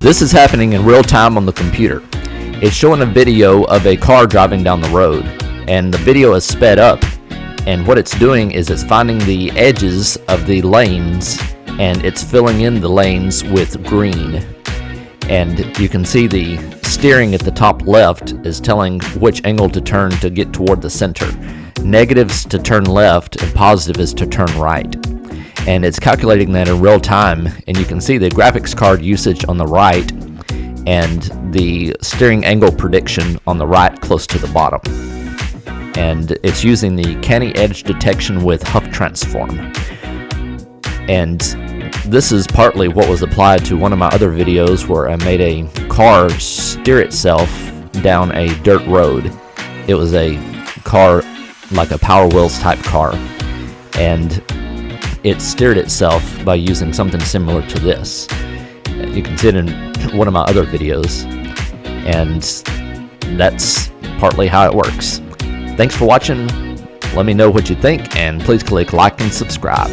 This is happening in real time on the computer. It's showing a video of a car driving down the road, and the video is sped up, and what it's doing is it's finding the edges of the lanes and it's filling in the lanes with green. And you can see the steering at the top left is telling which angle to turn to get toward the center. Negatives to turn left and positive is to turn right. And it's calculating that in real time, and you can see the graphics card usage on the right and the steering angle prediction on the right close to the bottom. And it's using the canny edge detection with Huff transform. And this is partly what was applied to one of my other videos where I made a car steer itself down a dirt road. It was a car like a Power Wheels type car, and it steered itself by using something similar to this. You can see it in one of my other videos, and that's partly how it works. Thanks for watching. Let me know what you think, and please click like and subscribe.